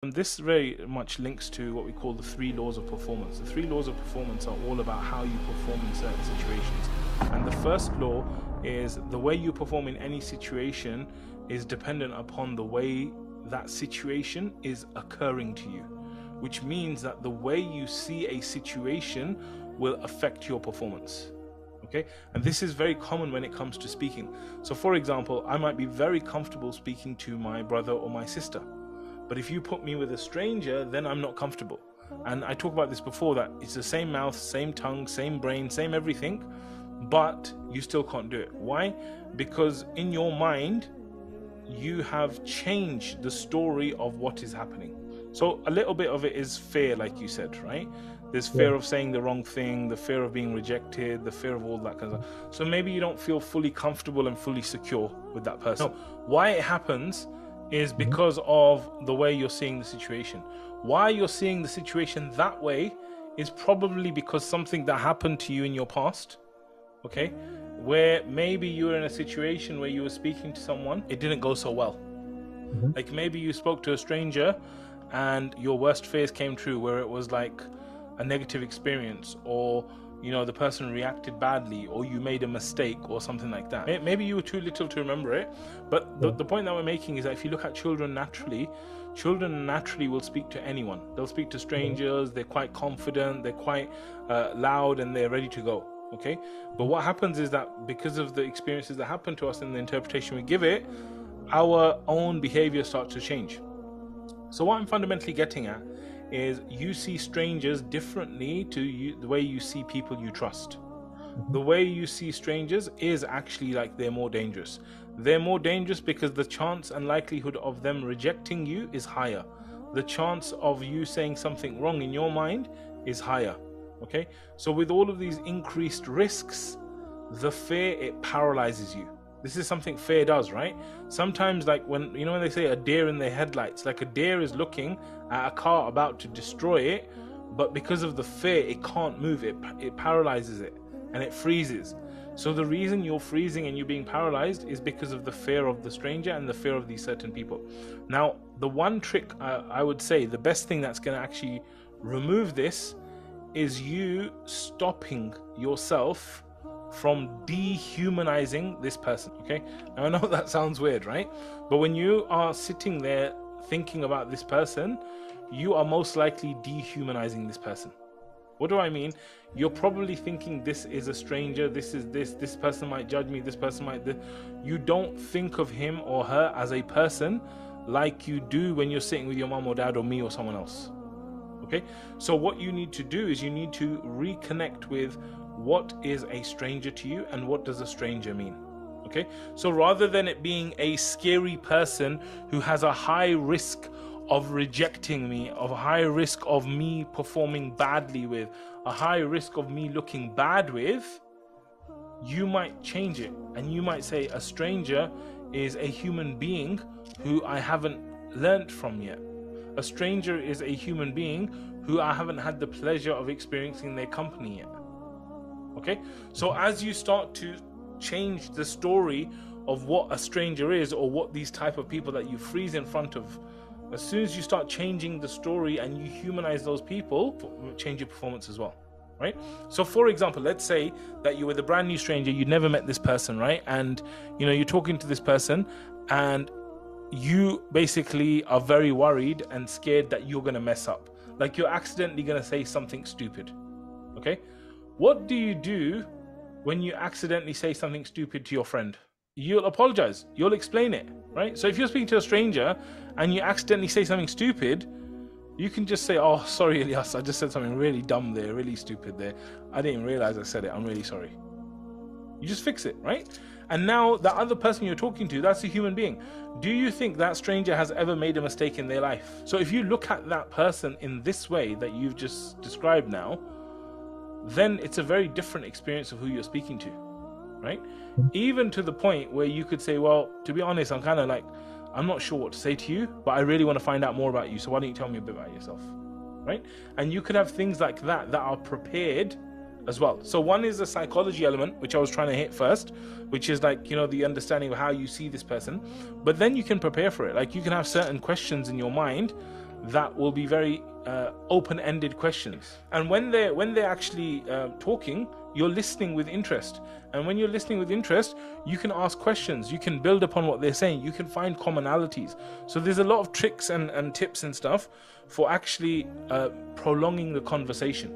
And this very much links to what we call the 3 laws of performance. The 3 laws of performance are all about how you perform in certain situations. And the first law is the way you perform in any situation is dependent upon the way that situation is occurring to you, which means that the way you see a situation will affect your performance. Okay, and this is very common when it comes to speaking. So for example, I might be very comfortable speaking to my brother or my sister, but if you put me with a stranger, then I'm not comfortable. And I talked about this before, that it's the same mouth, same tongue, same brain, same everything, but you still can't do it. Why? Because in your mind you have changed the story of what is happening. So a little bit of it is fear, like you said, right? There's fear of saying the wrong thing, the fear of being rejected, the fear of all that kind of stuff. So maybe you don't feel fully comfortable and fully secure with that person. No, why it happens is because of the way you're seeing the situation. Why you're seeing the situation that way is probably because something that happened to you in your past, okay? Where maybe you were in a situation where you were speaking to someone, it didn't go so well. Like maybe you spoke to a stranger and your worst fears came true, where it was like a negative experience, or you know, the person reacted badly, or you made a mistake or something like that. Maybe you were too little to remember it, but the point that we're making is that if you look at children naturally will speak to anyone. They'll speak to strangers, they're quite confident, they're quite loud, and they're ready to go. Okay, but what happens is that because of the experiences that happen to us and the interpretation we give it, our own behavior starts to change. So what I'm fundamentally getting at is you see strangers differently to you, the way you see people you trust. The way you see strangers is actually like they're more dangerous. They're more dangerous because the chance and likelihood of them rejecting you is higher. The chance of you saying something wrong in your mind is higher. Okay, so with all of these increased risks, the fear, it paralyzes you. This is something fear does, right? Sometimes, like when they say a deer in the headlights, like a deer is looking at a car about to destroy it, but because of the fear, it can't move. It paralyzes it and it freezes. So the reason you're freezing and you're being paralyzed is because of the fear of the stranger and the fear of these certain people. Now, the one trick I would say, the best thing that's going to actually remove this is you stopping yourself from dehumanizing this person. Okay, now I know that sounds weird, right? But when you are sitting there thinking about this person, you are most likely dehumanizing this person. What do I mean? You're probably thinking this is a stranger, this person might judge me, this person might you don't think of him or her as a person like you do when you're sitting with your mom or dad or me or someone else. Okay, so what you need to do is you need to reconnect with what is a stranger to you and what does a stranger mean. Okay, so rather than it being a scary person who has a high risk of rejecting me, of a high risk of me performing badly with, a high risk of me looking bad with, you might change it and you might say a stranger is a human being who I haven't learnt from yet. A stranger is a human being who I haven't had the pleasure of experiencing their company yet. Okay, so as you start to change the story of what a stranger is, or what these type of people that you freeze in front of, as soon as you start changing the story and you humanize those people, change your performance as well, right? So for example, let's say that you were the brand new stranger, you'd never met this person, right? And you're talking to this person and you basically are very worried and scared that you're going to mess up, like you're accidentally going to say something stupid. Okay, what do you do when you accidentally say something stupid to your friend? You'll apologize, you'll explain it, right? So if you're speaking to a stranger and you accidentally say something stupid, you can just say, oh, sorry, Elias, I just said something really dumb there, really stupid there. I didn't realize I said it, I'm really sorry. You just fix it, right? And now the other person you're talking to, that's a human being. Do you think that stranger has ever made a mistake in their life? So if you look at that person in this way that you've just described now, then it's a very different experience of who you're speaking to, right? Even to the point where you could say, well, to be honest, I'm not sure what to say to you, but I really want to find out more about you. So why don't you tell me a bit about yourself, right? And you could have things like that are prepared as well. So one is the psychology element, which I was trying to hit first, which is like, the understanding of how you see this person. But then you can prepare for it. Like you can have certain questions in your mind, that will be very open-ended questions. And when they're actually talking, you're listening with interest. And when you're listening with interest, you can ask questions, you can build upon what they're saying, you can find commonalities. So there's a lot of tricks and tips and stuff for actually prolonging the conversation.